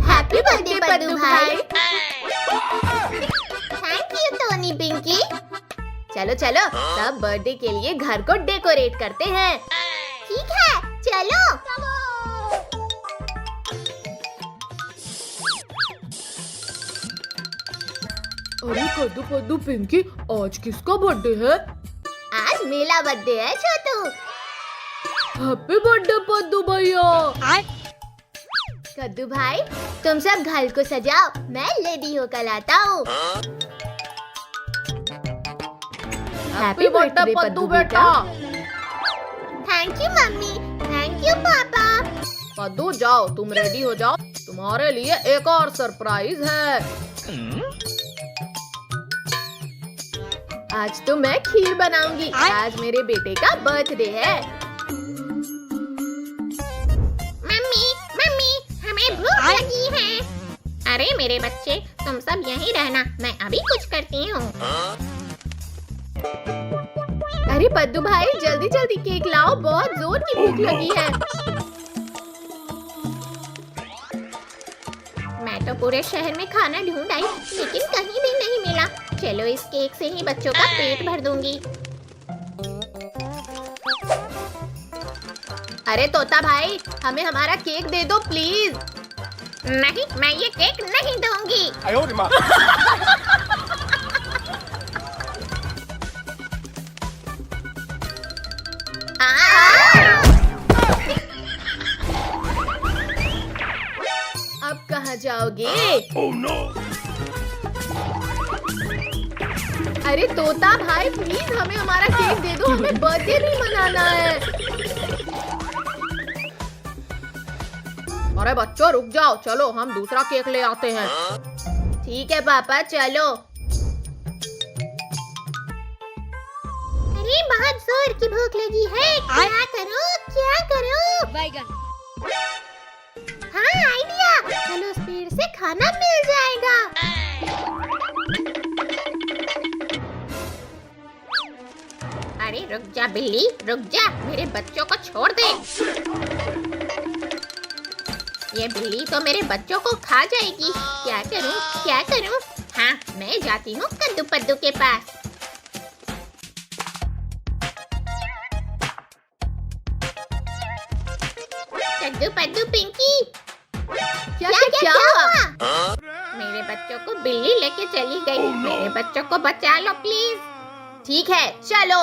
Happy birthday Paddu भाई। Thank you Tony Pinky. चलो चलो सब बर्थडे के लिए घर को डेकोरेट करते हैं। ठीक है चलो। अरे कद्दू पद्दू पिंकी, आज किसका बर्थडे है? आज मेरा बर्थडे है छोटू। हैप्पी बर्थडे पद्दू भैया। कद्दू भाई तुम सब घर को सजाओ, मैं रेडी होकर आता हूँ। हैप्पी बर्थडे पद्दू बेटा। Thank you mummy, thank you पापा। पद्दू जाओ, तुम रेडी हो जाओ, तुम्हारे लिए एक और सरप्राइज है। आज तो मैं खीर बनाऊंगी। आज मेरे बेटे का बर्थडे है। मम्मी मम्मी हमें भूख लगी है। अरे मेरे बच्चे तुम सब यहीं रहना, मैं अभी कुछ करती हूँ। अरे पद्दू भाई जल्दी जल्दी केक लाओ, बहुत जोर की भूख लगी है। मैं तो पूरे शहर में खाना ढूंढ आई, लेकिन कहीं भी नहीं मिला। चलो इस केक से ही बच्चों का पेट भर दूंगी। अरे तोता भाई हमें हमारा केक दे दो प्लीज। नहीं मैं ये केक नहीं दूंगी। अब कहाँ जाओगे? Oh no! अरे तोता भाई प्लीज हमें हमारा केक दे दो, हमें बर्थडे भी मनाना है। अरे बच्चों रुक जाओ, चलो हम दूसरा केक ले आते हैं। ठीक है पापा चलो। अरे बहुत जोर की भूख लगी है, क्या करूं क्या करूं? हाँ आइडिया, चलो उस पेड़ से खाना मिल जाएगा। अरे रुक जा बिल्ली, रुक जा, मेरे बच्चों को छोड़ दे। ये बिल्ली तो मेरे बच्चों को खा जाएगी। क्या करूं क्या करूं? हाँ मैं जाती हूँ कद्दू पद्दू के पास। कद्दू पद्दू पिंकी क्या क्या क्या हुआ? मेरे बच्चों को बिल्ली लेके चली गई। मेरे बच्चों को बचा लो प्लीज। ठीक है चलो।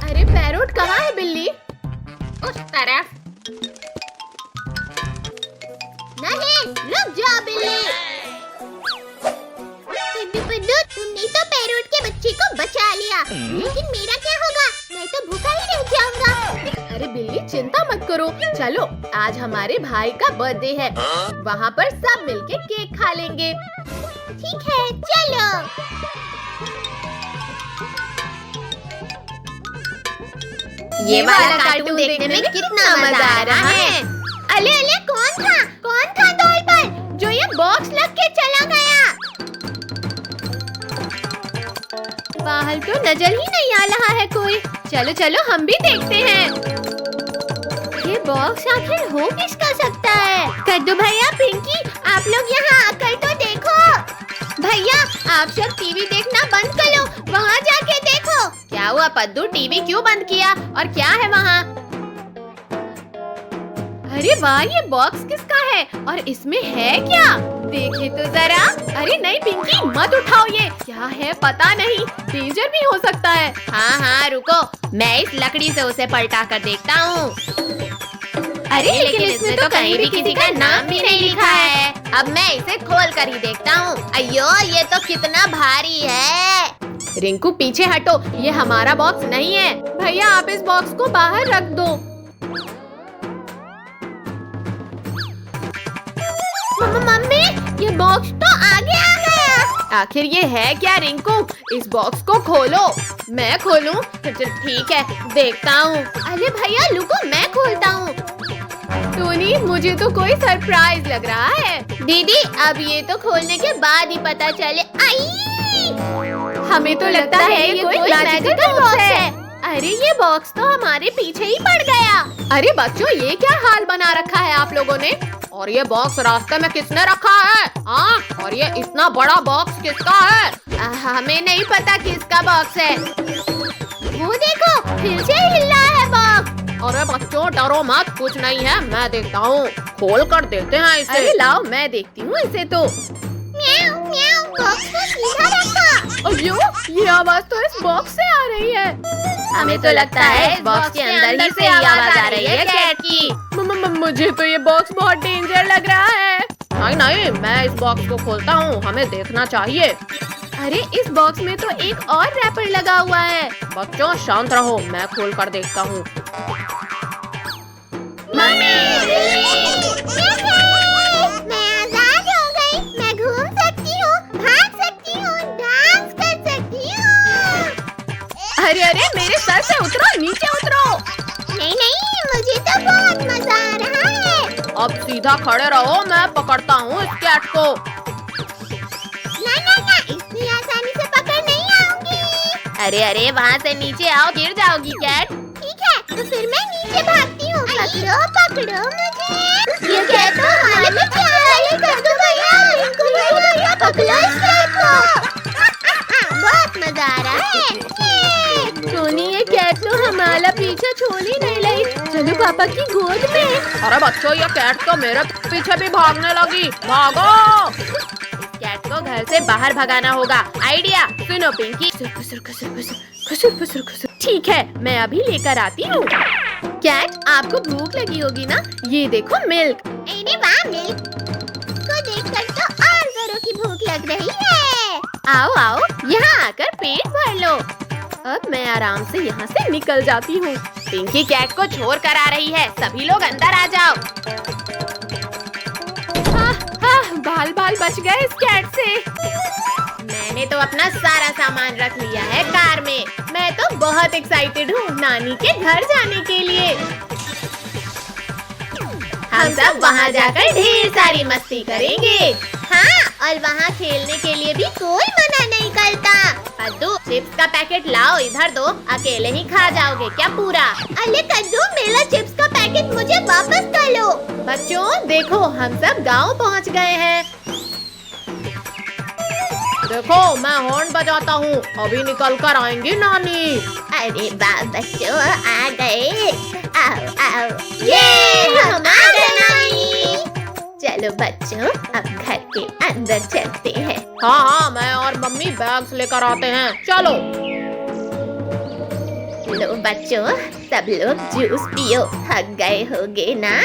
अरे पैरोट कहाँ है बिल्ली? उस तरफ। नहीं रुक जाओ बिल्ली। कद्दू पद्दू तुमने तो पैरोट के बच्चे को बचा लिया, लेकिन मेरा क्या होगा? मैं तो भूखा ही रह जाऊंगा। अरे बिल्ली चिंता मत करो, चलो आज हमारे भाई का बर्थडे है, वहाँ पर सब मिलके केक खा लेंगे। ठीक है चलो। ये वाला कार्टून देखने में कितना मजा आ रहा है। अले अले कौन था डॉल पर जो ये बॉक्स लग के चला गया? बाहर तो नजर ही नहीं आ रहा है कोई। चलो चलो हम भी देखते हैं। ये बॉक्स आखिर हो किसका सकता है? कद्दू भैया पिंकी आप लोग यहाँ आकर तो देखो। भैया आप सब टीवी देखना बंद कर लो, वहाँ जाके देखो। क्या हुआ पद्दू, टीवी क्यों बंद किया और क्या है वहाँ? अरे वाह ये बॉक्स किसका है और इसमें है क्या? देखे तो जरा। अरे नहीं पिंकी मत उठाओ, ये क्या है पता नहीं, डेंजर भी हो सकता है। हाँ हाँ रुको, मैं इस लकड़ी से उसे पलटा कर देखता हूँ। अरे लेकिन इसमें तो कहीं भी किसी का नाम भी नहीं लिखा है। अब मैं इसे खोल कर ही देखता हूँ। अयो ये तो कितना भारी है। रिंकू पीछे हटो, ये हमारा बॉक्स नहीं है। भैया आप इस बॉक्स को बाहर रख दो। मम्मी ये बॉक्स तो आगे आ गया। आखिर ये है क्या रिंकू? इस बॉक्स को खोलो। मैं खोलूं? ठीक है देखता हूँ। अरे भैया रुको मैं खोलता हूँ। टोनी, मुझे तो कोई सरप्राइज लग रहा है। दीदी अब ये तो खोलने के बाद ही पता चले। आई हमें तो लगता है ये कोई मैजिकल बॉक्स है। अरे ये बॉक्स तो हमारे पीछे ही पड़ गया। अरे बच्चों, ये क्या हाल बना रखा है आप लोगों ने? और ये बॉक्स रास्ते में किसने रखा है? हाँ, और ये इतना बड़ा बॉक्स किसका है? हमें नहीं पता किसका बॉक्स है। वो देखो, फिर से हिल रहा है बॉक्स। अरे बच्चों, डरो मत, कुछ नहीं है, मैं देखता हूँ। खोल कर देखते हैं इसे। अरे लाओ, मैं देखती हूँ इसे तो। म्याऊ म्याऊ, बॉक्स को सीधा रखा। अयो, ये आवाज तो इस बॉक्स से आ रही है। हमें तो लगता है इस बॉक्स के अंदर ही से आवाज आ रही है कैट की। मुझे तो ये बॉक्स बहुत डेंजर लग रहा है। नहीं नहीं, मैं इस बॉक्स को खोलता हूँ, हमें देखना चाहिए। अरे इस बॉक्स में तो एक और रैपर लगा हुआ है। बच्चों शांत रहो, मैं खोल कर देखता हूँ। मम्मी, मैं आजाद हो गई। मैं घूम सकती हूँ, भाग सकती हूँ, डांस कर सकती हूँ। अरे अरे, मेरे सर से उतरो, नीचे उतरो। नहीं नहीं, मुझे तो बहुत मजा आ रहा है। अब सीधा खड़े रहो, मैं पकड़ता हूँ इस कैट को। ना, इतनी आसानी से पकड़ नहीं आऊंगी। अरे अरे, वहाँ से नीचे आओ, गिर जाओगी कैट। ठीक है, तो फिर मैं नीचे भागती हूँ। पकड़ो पकड़ो मुझे। ये कैट तो हमारे पीछे आ रही है। कर दो भैया, पकड़ो इस कैट को। बहुत मजा आ रहा है। टोनी, ये कैट तो हमारा पीछे छोड़ ही नहीं रही। चलो पापा की गोद में। अरे बच्चों, ये कैट तो मेरे पीछे भी भागने लगी। भागो! इस कैट को घर से बाहर भगाना होगा। आइडिया सुनो पिंकी। ठीक है, मैं अभी लेकर आती हूँ। कैट, आपको भूख लगी होगी ना? ये देखो मिल्क। अरे वाह, मिल्क को देखकर तो और जोरों की भूख लग रही है। आओ आओ, यहाँ आकर पेट भर लो। अब मैं आराम से यहाँ से निकल जाती हूँ। पिंकी कैट को छोड़ कर आ रही है, सभी लोग अंदर आ जाओ। बाल बाल बच गए इस कैट से। मैंने तो अपना सारा सामान रख लिया है कार में। मैं तो बहुत एक्साइटेड हूँ नानी के घर जाने के लिए। हम सब वहाँ जाकर ढेर सारी मस्ती करेंगे। हाँ, और वहाँ खेलने के लिए भी कोई मना नहीं करता। कद्दू, चिप्स का पैकेट लाओ, इधर दो, अकेले ही खा जाओगे क्या पूरा? अरे कद्दू, मेरा चिप्स का पैकेट मुझे वापस कर लो। बच्चों देखो, हम सब गांव पहुँच गए हैं। देखो, मैं हॉर्न बजाता हूँ, अभी निकल कर आएंगी नानी। अरे वाह बच्चों, आ गए। आओ आओ, ये हम आ गए नानी। चलो बच्चों, अब घर के अंदर चलते हैं। हाँ, मैं और मम्मी बैग्स लेकर आते हैं, चलो। लो बच्चों, सब लोग जूस पियो, थक गए होगे ना?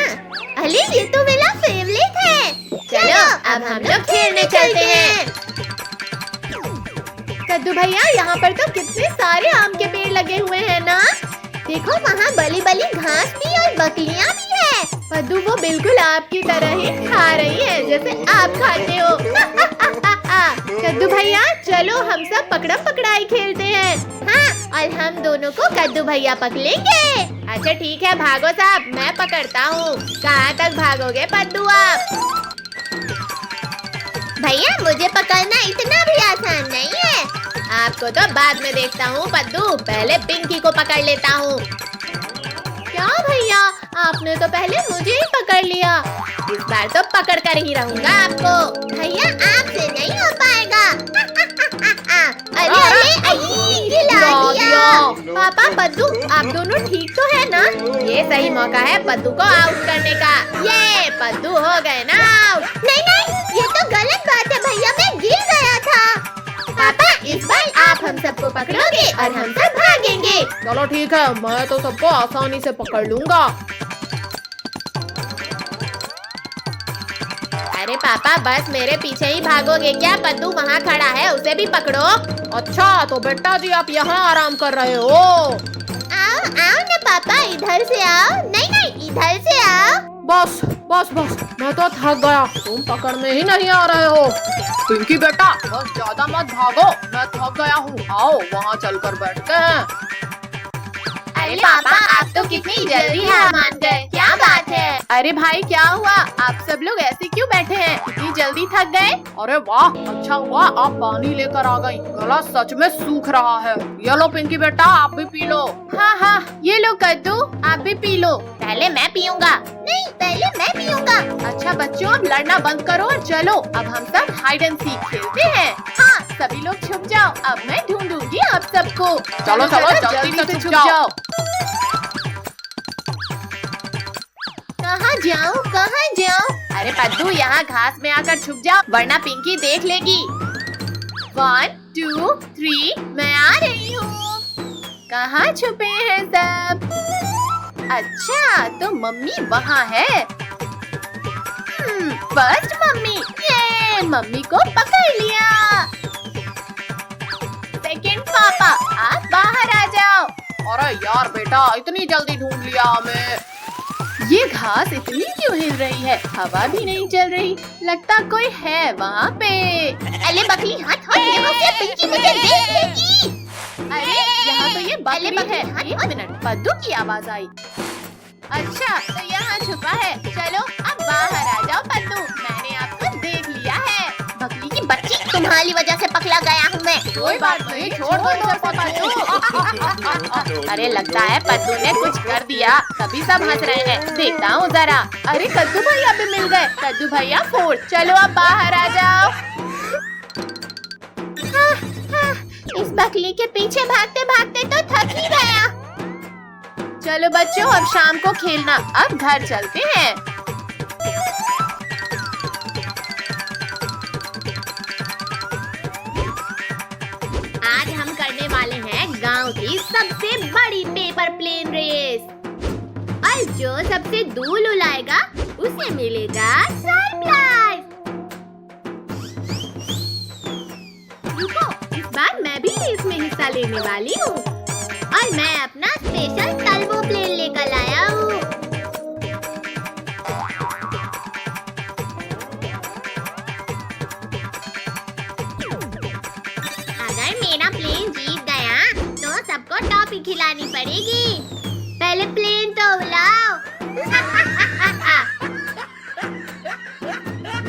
अरे ये तो मेरा फेवरेट है। चलो अब हम लोग खेलने चलते हैं। कद्दू भैया, यहाँ पर तो कितने सारे आम के पेड़ लगे हुए हैं ना? देखो, वहाँ बली बली घास भी और बकलियाँ भी है। कद्दू, वो बिल्कुल आपकी तरह ही खा रही है जैसे आप खाते हो। कद्दू भैया, चलो हम सब पकड़म पकड़ाई खेलते हैं। हाँ, और हम दोनों को कद्दू भैया पकड़ेंगे। अच्छा ठीक है, भागो साहब, मैं पकड़ता हूँ। कहाँ तक भागोगे पद्दू आप? भैया, मुझे पकड़ना इतना भी आसान नहीं है। आपको तो बाद में देखता हूँ पद्दू, पहले पिंकी को पकड़ लेता हूँ। क्या भैया, आपने तो पहले मुझे ही पकड़ लिया। इस बार तो पकड़ कर ही रहूँगा आपको। भैया, आपसे नहीं हो पाएगा। अरे गिरा दिया। पापा, पद्दू, आप दोनों ठीक तो है ना? ये सही मौका है पद्दू को आउट करने का। ये पद्दू हो गए ना आउट। नहीं नहीं, ये तो गलत बात है भैया, मैं गिर गया था। पापा, इस बार आप हम सबको पकड़ोगे और हम सब भागेंगे। चलो ठीक है, मैं तो सबको आसानी से पकड़ लूंगा। अरे पापा, बस मेरे पीछे ही भागोगे क्या? पद्दू वहाँ खड़ा है, उसे भी पकड़ो। अच्छा, तो बेटा जी आप यहाँ आराम कर रहे हो? आओ आओ ना पापा, इधर से आओ। नहीं नहीं, इधर से आओ। बस बस बस, मैं तो थक गया, तुम पकड़ में ही नहीं आ रहे हो। पिंकी बेटा, बस ज्यादा मत भागो, मैं थक गया हूँ। आओ वहाँ चलकर बैठते हैं। अरे पापा, आप तो कितनी जल्दी हार मान गए, क्या बात है? अरे भाई क्या हुआ? आप सब लोग ऐसे क्यों बैठे हैं? इतनी जल्दी थक गए? अरे वाह, अच्छा हुआ आप पानी लेकर आ गई। गला सच में सूख रहा है। ये लो पिंकी बेटा, आप भी पी लो। हाँ हाँ, ये लो कद्दू, आप भी पी लो। पहले मैं पीऊंगा। नहीं, पहले मैं पीऊंगा। अच्छा बच्चों, अब लड़ना बंद करो और चलो, अब हम सब हाइड एंड सीक खेलते हैं। हाँ, सभी लोग छुप जाओ, अब मैं ढूंढूंगी आप सबको। चलो चलो जल्दी से छुप जाओ। कहाँ जाऊँ, कहाँ जाऊँ? अरे पद्दू, यहाँ घास में आकर छुप जाओ, वरना पिंकी देख लेगी। 1 2 3, मैं आ रही हूँ। कहाँ छुपे हैं सब? अच्छा, तो मम्मी वहाँ है। फर्स्ट मम्मी, ये मम्मी को पकड़ लिया। सेकंड पापा, आप बाहर आ जाओ। अरे यार बेटा, इतनी जल्दी ढूंढ लिया हमें। ये घास इतनी क्यों हिल रही है? हवा भी नहीं चल रही। लगता कोई है वहाँ पे। अरे बकली, हट हट, यहाँ से पिंकी मुझे देख लेगी। अरे यहाँ तो ये बकरी बकरी, है। हट, एक हट। मिनट, पद्दू की आवाज आई। अच्छा, तो यहाँ छुपा है। चलो अब बाहर आ जाओ पद्दू, मैंने आपको देख लिया है। बकली की बच्ची, तुम्हारी वजह से पकड़ा गया हूँ मैं। कोई बात नहीं, छोड़ दो इसे पद्दू। अरे लगता है पद्दू ने कुछ कर दिया, तभी सब हंस रहे हैं। देखता हूँ जरा। अरे कद्दू भैया भी मिल गए। कद्दू भैया फोर्थ, चलो अब बाहर आ जाओ। इस बकली के पीछे भागते भागते तो थक ही गया। चलो बच्चों, अब शाम को खेलना। अब घर चलते हैं। आज हम करने वाले हैं गांव की सबसे बड़ी पेपर प्लेन रेस। और जो सबसे दूर उड़ाएगा उसे मिलेगा सरप्राइज। रुको, इस बार मैं भी रेस में हिस्सा लेने वाली हूँ और मैं अपना स्पेशल टर्बो प्लेन लेकर लाया हूँ। अगर मेरा प्लेन जीत गया तो सबको टॉफी खिलानी पड़ेगी। पहले प्लेन तो उड़ाओ।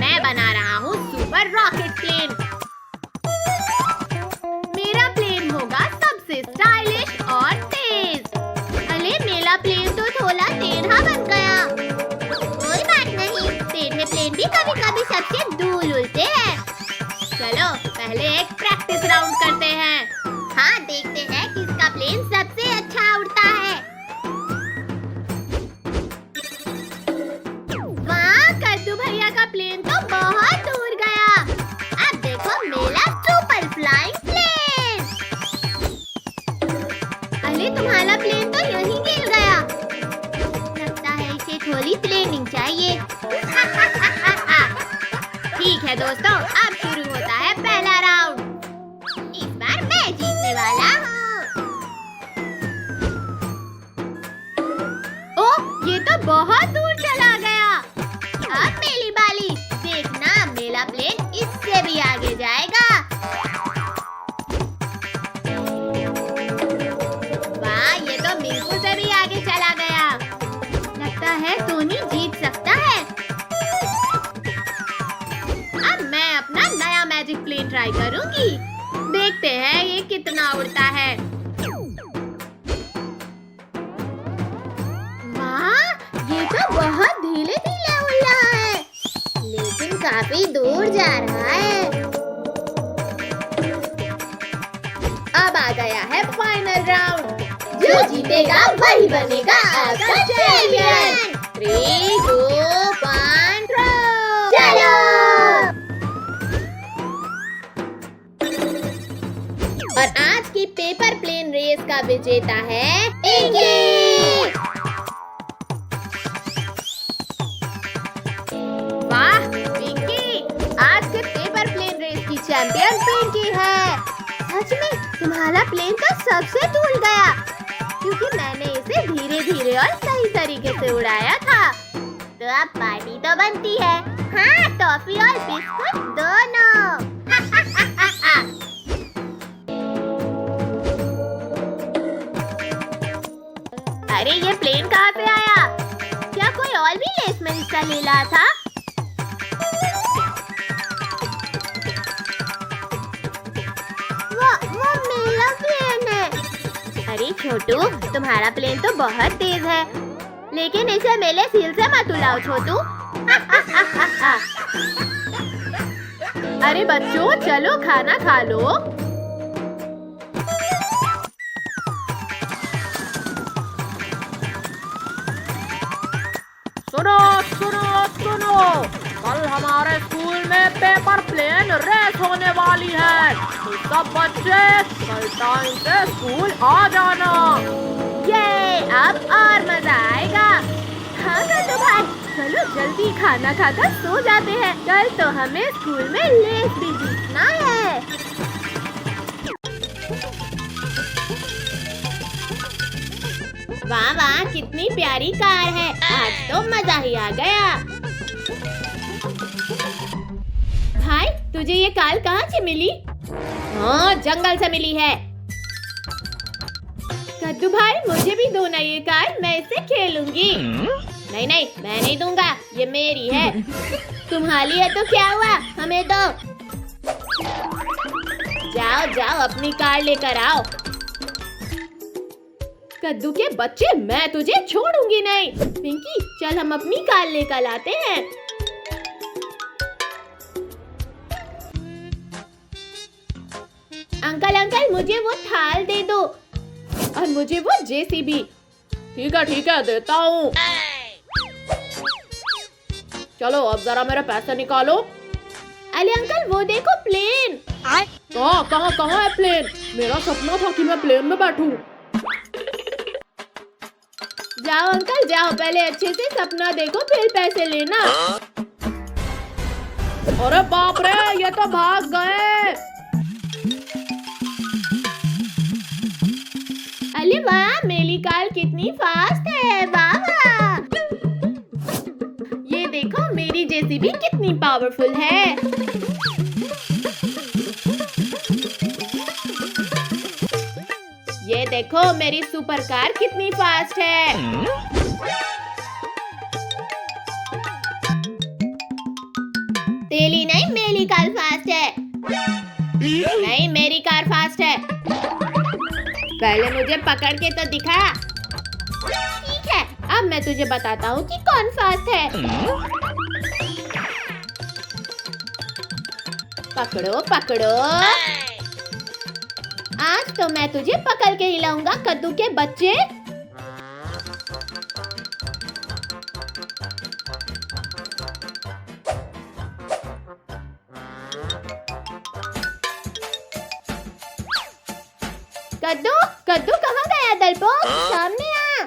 मैं बना रहा हूँ सुपर रॉकेट प्लेन। मेरा प्लेन होगा सबसे स्टाइलिश और तेज। अरे मेरा प्लेन तो थोड़ा टेढ़ा बन गया। कोई बात नहीं, टेढ़े प्लेन भी कभी कभी सबसे दूर उड़ते हैं। चलो पहले एक प्रैक्टिस राउंड करते हैं। हाँ, देखते हैं किसका प्लेन सबसे अच्छा उड़ता है। वाह, कद्दू भैया का प्लेन तो बहुत दूर गया। अब देखो मेरा सुपर फ्लाइंग प्लेन। अरे तुम्हारा प्लेन तो यहीं गिर गया। लगता है इसे थोड़ी प्लेनिंग चाहिए। ठीक है दोस्तों, अब शुरू होता है पहला राउंड। इस बार मैं जीतने वाला हूँ। ओह, ये तो बहुत दूर चला गया। अब मेरी बारी। देखना, मेरा प्लेन इससे भी आगे जाएगा। वाह, ये तो मिल्कू से भी आगे चला गया। लगता है टोनी जीत सकता है। अब मैं अपना नया मैजिक प्लेन ट्राई करूंगी। देखते हैं ये कितना उड़ता है। वाह, ये तो बहुत धीरे धीरे उड़ रहा है, लेकिन काफी दूर जा रहा है। अब आ गया है फाइनल राउंड। जो जीतेगा वही बनेगा आपका चैंपियन। 3 2 1 चलो। और आज की पेपर प्लेन रेस का विजेता है पिंकी। वाह पिंकी, आज के पेपर प्लेन रेस की चैंपियन पिंकी है। सच में तुम्हारा प्लेन तो सबसे दूर गया, क्योंकि मैंने इसे धीरे धीरे और सही तरीके से उड़ाया था। तो अब पार्टी तो बनती है। हाँ, टॉफी और बिस्कुट दोनों। अरे ये प्लेन कहाँ से आया? क्या कोई और भी रेस में हिस्सा ले रहा था? वो मेरा प्लेन है। अरे छोटू, तुम्हारा प्लेन तो बहुत तेज है, लेकिन इसे मेरे सील से मत उड़ाओ छोटू। अरे बच्चों, चलो खाना खा लो। सुनो सुनो सुनो, कल हमारे स्कूल में पेपर प्लेन रेस होने वाली है, तो सब बच्चे कल टाइम से स्कूल आ जाना। ये अब और मजा आएगा। हाँ तो भाई, चलो जल्दी खाना खाकर सो जाते हैं। कल तो हमें स्कूल में रेस भी जीतना है। वाह वाह, कितनी प्यारी कार है। आज तो मजा ही आ गया। भाई, तुझे ये कार कहाँ से मिली? हाँ, जंगल से मिली है। कद्दू भाई, मुझे भी दो ना ये कार, मैं इससे खेलूंगी। नहीं नहीं, मैं नहीं दूंगा, ये मेरी है। तुम्हारी है तो क्या हुआ, हमें दो। जाओ जाओ, अपनी कार लेकर आओ। कद्दू के बच्चे, मैं तुझे छोड़ूंगी नहीं। पिंकी, चल हम अपनी कार लेकर आते हैं। अंकल अंकल, मुझे वो थाल दे दो और मुझे वो जेसीबी। ठीक है, देता हूँ। चलो अब जरा मेरे पैसे निकालो। अरे अंकल, वो देखो प्लेन। कहाँ है प्लेन? मेरा सपना था कि मैं प्लेन में बैठूं। जाओ अंकल जाओ, पहले अच्छे से सपना देखो, फिर पैसे लेना। अरे बाप रे, ये तो भाग गए। अरे वाह, मेरी कार कितनी फास्ट है। वाह वाह, ये देखो मेरी जेसीबी कितनी पावरफुल है। ये देखो मेरी सुपर कार कितनी फास्ट है। तेरी नहीं, मेरी कार फास्ट है। नहीं, मेरी कार फास्ट है। पहले मुझे पकड़ के तो दिखा। ठीक है, अब मैं तुझे बताता हूँ कि कौन फास्ट है। पकड़ो पकड़ो, आज तो मैं तुझे पकड़ के हिलाऊंगा कद्दू के बच्चे। कद्दू कद्दू कहाँ गया दलपोक? सामने आ।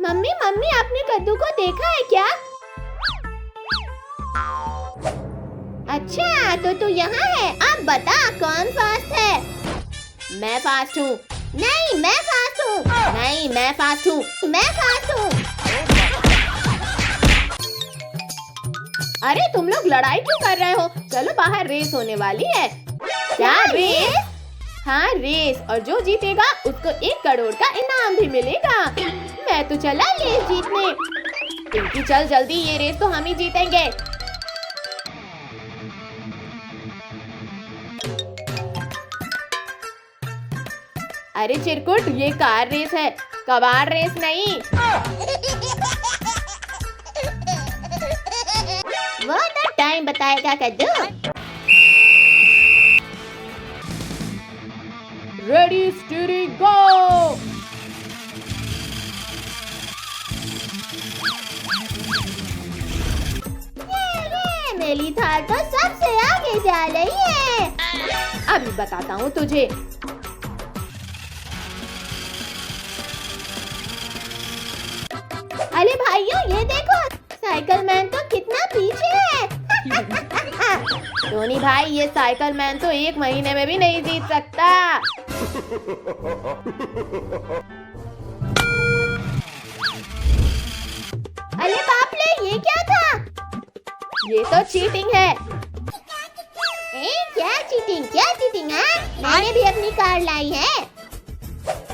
मम्मी मम्मी, आपने कद्दू को देखा है क्या? अच्छा, तो तू यहाँ है। अब बता कौन फास्ट है? मैं फास्ट हूँ। नहीं, मैं फास्ट हूँ। नहीं, मैं फास्ट हूँ। मैं फास्ट हूँ। अरे तुम लोग लड़ाई क्यों कर रहे हो? चलो बाहर रेस होने वाली है। क्या रेस? हाँ रेस, और जो जीतेगा उसको 1 करोड़ का इनाम भी मिलेगा। मैं तो चला रेस जीतने। पिंकी चल जल्दी, ये रेस तो हम ही जीतेंगे। अरे चिरकुट, ये कार रेस है, कबाड़ रेस नहीं। वो तो टाइम बताएगा कद्दू। रेडी स्टीयरिंग गो। ये मेरी थार तो सबसे आगे जा रही है। अभी बताता हूँ तुझे। अरे भाइयों, ये देखो, साइकिल मैन तो कितना पीछे है। टोनी भाई, ये साइकिल मैन तो 1 महीने में भी नहीं जीत सकता। अरे बाप रे, ये क्या था? ये तो चीटिंग है। क्या चीटिंग है? मैंने भी अपनी कार लाई है।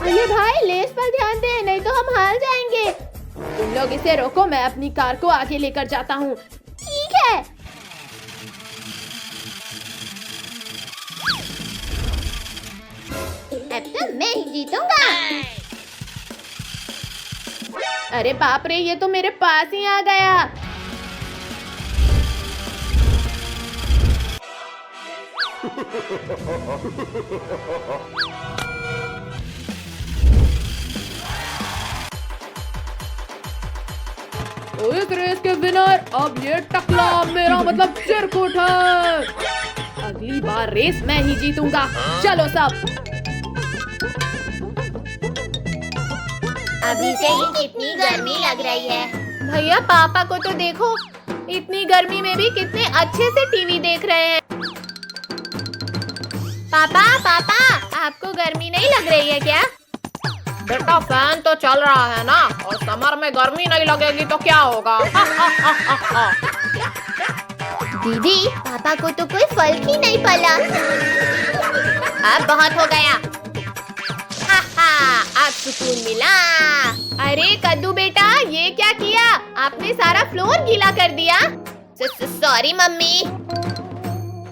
अरे भाई लेस पर ध्यान दे, नहीं तो हम हार जाएंगे। तुम लोग इसे रोको, मैं अपनी कार को आगे लेकर जाता हूँ। ठीक है। अब तो मैं ही जीतूंगा। अरे बाप रे, ये तो मेरे पास ही आ गया। इस रेस के विनर अब ये टकला, मेरा मतलब चिरकुट है। अगली बार रेस मैं ही जीतूंगा। चलो सब। अभी से ही कितनी गर्मी लग रही है। भैया पापा को तो देखो, इतनी गर्मी में भी कितने अच्छे से टीवी देख रहे हैं। पापा पापा, आपको गर्मी नहीं लग रही है क्या? बेटा फैन तो चल रहा है ना, और समर में गर्मी नहीं लगेगी तो क्या होगा। दीदी, पापा को तो कोई फर्क ही नहीं पड़ा। अब बहुत हो गया। अब सुकून मिला। अरे कद्दू बेटा, ये क्या किया? आपने सारा फ्लोर गीला कर दिया। Sorry mummy.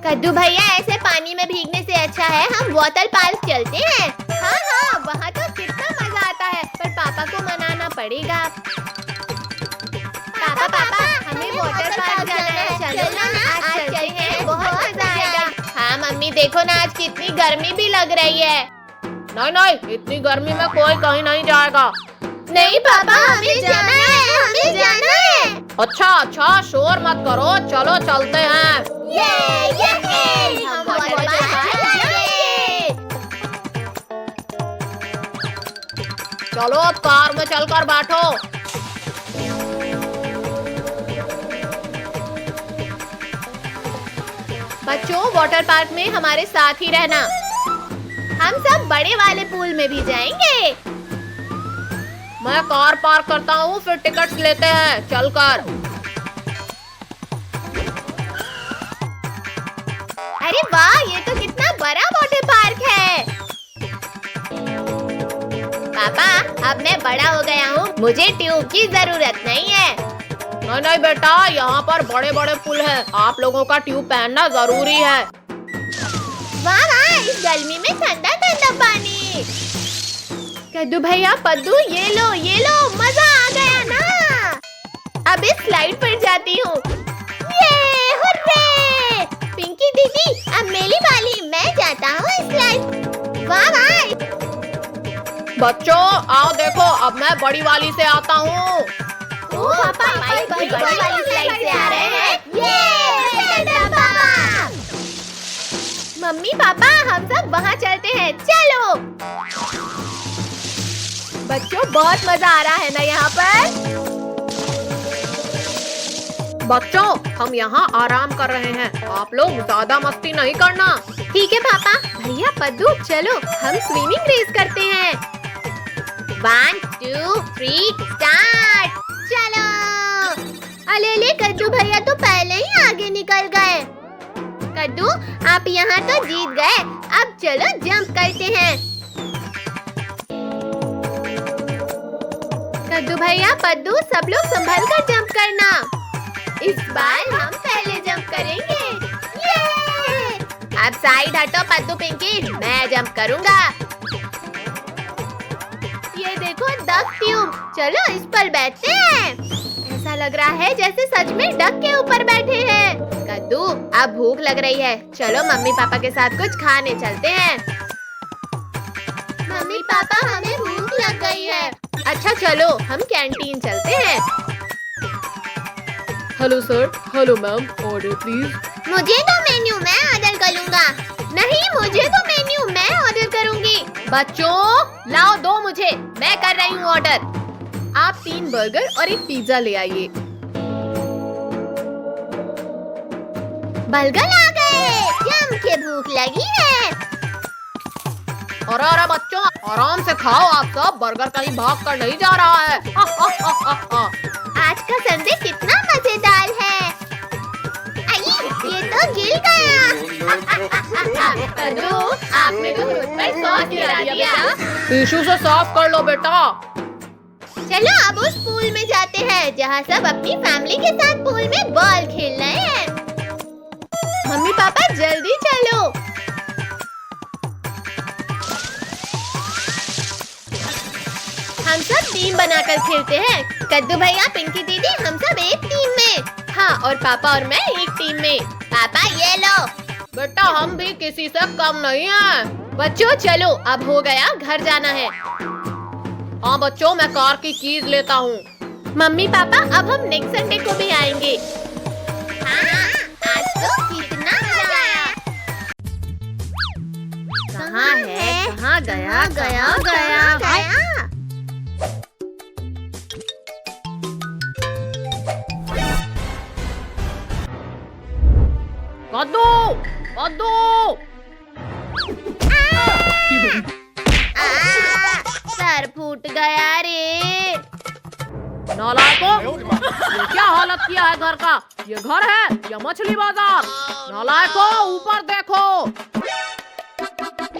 कद्दू भैया, ऐसे पानी में भीगने से अच्छा है हम वाटर पार्क चलते हैं। हाँ, वहाँ तो कितना मजा आता है, पर पापा को मनाना पड़ेगा। पापा, हमें वाटर पार्क जाना है। चलो ना, आज चलते हैं, बहुत मजा आएगा। हाँ मम्मी, देखो ना आज कितनी गर्मी भी लग रही है। नहीं, इतनी गर्मी में कोई कहीं नहीं जाएगा। नहीं पापा, हमें जाना है, हमें जाना है। अच्छा, शोर मत करो, चलो चलते हैं। हम वाटर पार्क जाएंगे। चलो अब कार में चलकर बैठो। बच्चों, वाटर पार्क में हमारे साथ ही रहना। हम सब बड़े वाले पूल में भी जाएंगे। मैं कार पार्क करता हूँ, फिर टिकट्स लेते हैं चलकर। अरे वाह, ये तो कितना बड़ा वाटर पार्क है। पापा, अब मैं बड़ा हो गया हूँ, मुझे ट्यूब की जरूरत नहीं है। नहीं बेटा, यहाँ पर बड़े बड़े पुल हैं, आप लोगों का ट्यूब पहनना जरूरी है। वाह, इस गर्मी में ठंडा ठंडा पानी। कद्दू भैया, पद्दू, ये लो, मजा आ गया ना। अब इस स्लाइड पर जाती हूँ। ये हुर्रे! पिंकी दीदी, अब मेरी बारी, मैं जाता हूँ इस स्लाइड। वाह, बच्चों आओ देखो, अब मैं बड़ी वाली से आता हूँ। पापा बड़ी वाली स्लाइड से आ रहे हैं। मम्मी पापा, हम सब वहाँ चलते हैं, चलो। बच्चों बहुत मजा आ रहा है ना यहाँ पर। बच्चों, हम यहाँ आराम कर रहे हैं, आप लोग ज्यादा मस्ती नहीं करना। ठीक है पापा। भैया पद्दू, चलो हम स्विमिंग रेस करते हैं। 1 2 3 स्टार्ट। चलो। अले कद्दू भैया तो पहले ही आगे निकल गए। कद्दू, आप यहाँ तो जीत गए, अब चलो जंप करते हैं। कद्दू भैया, पद्दू, सब लोग संभल कर जंप करना। इस बार हम पहले जंप करेंगे। ये! अब साइड हटो पद्दू पिंकी, मैं जंप करूंगा। ये देखो डक ट्यूब, चलो इस पर बैठते हैं। ऐसा लग रहा है जैसे सच में डक के ऊपर बैठे हैं। कद्दू, अब भूख लग रही है, चलो मम्मी पापा के साथ कुछ खाने चलते हैं। मम्मी पापा, हमें भूख लग गई है। अच्छा चलो, हम कैंटीन चलते हैं। Hello sir. Hello ma'am, order please. मुझे तो मेन्यू, मैं ऑर्डर करूंगा। नहीं, मुझे तो मेन्यू, मैं ऑर्डर करूंगी। बच्चों लाओ, दो मुझे, मैं कर रही हूँ ऑर्डर। आप 3 बर्गर और 1 पिज्जा ले आइए। बर्गर आ गए, जम के भूख लगी है। अरे बच्चों, आराम से खाओ, आप सब, बर्गर कहीं भाग कर नहीं जा रहा है। आज का संडे कितना मजेदार है। आई, ये तो गिर गया। कद्दू, आप आपने तो दूध पर सॉस गिरा दिया। टिश्यू से साफ कर लो बेटा। चलो अब उस पूल में जाते हैं जहाँ सब अपनी फैमिली के साथ पूल में बॉल खेल रहे हैं। मम्मी पापा जल्दी चलो। हम सब टीम बनाकर खेलते हैं। कद्दू भैया, पिंकी दीदी, हम सब एक टीम में। हाँ, और पापा और मैं एक टीम में। पापा ये लो। बेटा हम भी किसी से कम नहीं है। बच्चों चलो, अब हो गया, घर जाना है। हाँ बच्चों, मैं कार की कीज लेता हूँ। मम्मी पापा अब हम नेक्स्ट संडे को भी आएंगे। हाँ, आज तो कितना मजा आया। कहाँ है? कहाँ गया? गया। कद्दू, कद्दू। सर फूट गया रे। नालायकों, ये क्या हालत किया है घर का? ये घर है या मछली बाजार? नालायकों, ऊपर देखो।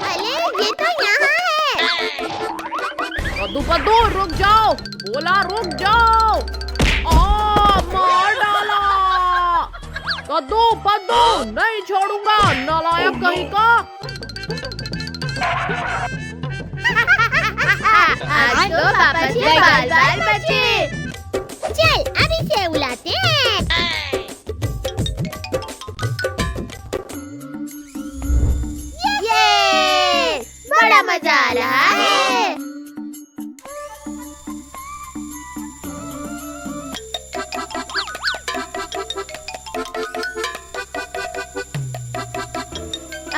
अरे ये तो यहाँ है। कद्दू पद्दू रुक जाओ, बोला रुक जाओ। मार डाला। कद्दू पद्दू नहीं छोड़ूंगा, नालायक कहीं का। आज तो पापा के बाल बचे। चल अब इसे उड़ाते हैं। ये बड़ा मजा आ रहा है।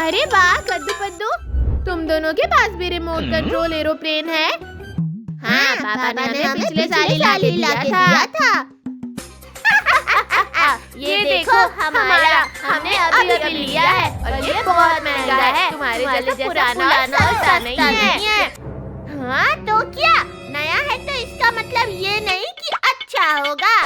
अरे वाह कद्दू पद्दू, तुम दोनों के पास भी रिमोट कंट्रोल एरोप्लेन है। हाँ, पापा ने हमें पिछले साल ही लाके दिया था। ये देखो हमारा, हमने अभी लिया है और ये बहुत महंगा है। तुम्हारे जैसे पुराना और सस्ता नहीं है। हाँ तो क्या, नया है तो इसका मतलब ये नहीं कि अच्छा होगा।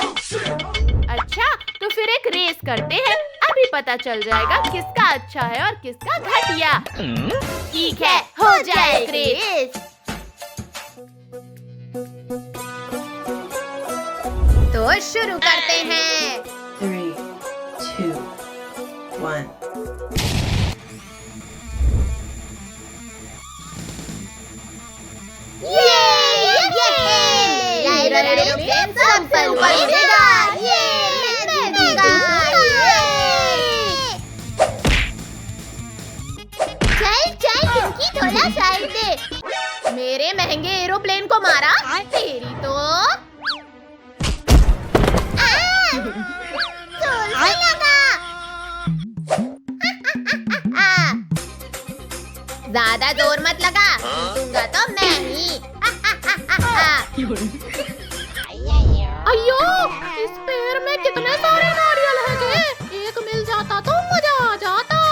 अच्छा तो फिर एक रेस करते हैं, अभी पता चल जाएगा किसका अच्छा है और किसका घटिया। ठीक है, हो जाए रेस। तो शुरू करते हैं। 3, 2, 1. थोड़ा साइड दे। मेरे महंगे एरोप्लेन को मारा तेरी तो। लगा। ज्यादा जोर मत लगा, दूंगा तो मैं ही। अयो, इस पेड़ में कितने सारे नारियल हैं। एक मिल जाता तो मजा आ जाता।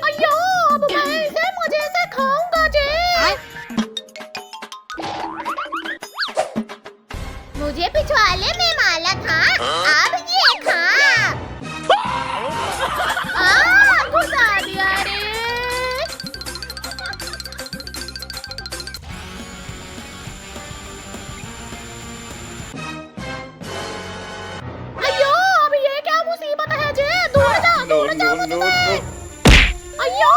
अयो, अब मैं इसे मजे से खाऊंगा जी। मुझे पिछवाड़े में माला था, अब ये खा। घुसा दिया रे। अयो, अब ये क्या मुसीबत है जी। दूर जा मुझसे। अयो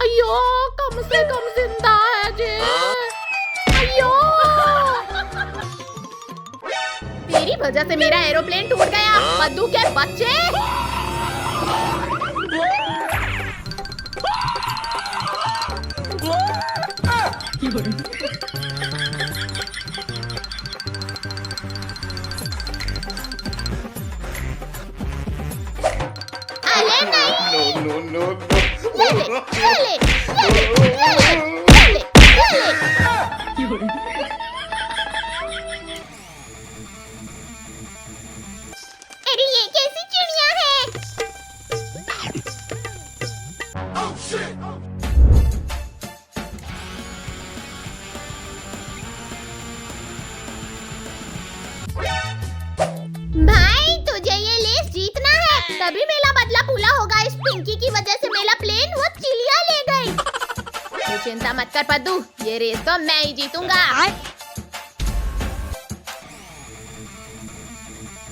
अयो, कम से कम जिंदा है जी। अयो, तेरी वजह से मेरा एरोप्लेन टूट गया, कद्दू के बच्चे। अरे नहीं। No. ले ले। अरे ये कैसी चिड़िया है? चिंता मत कर पद्दू, ये रेस तो मैं ही जीतूंगा।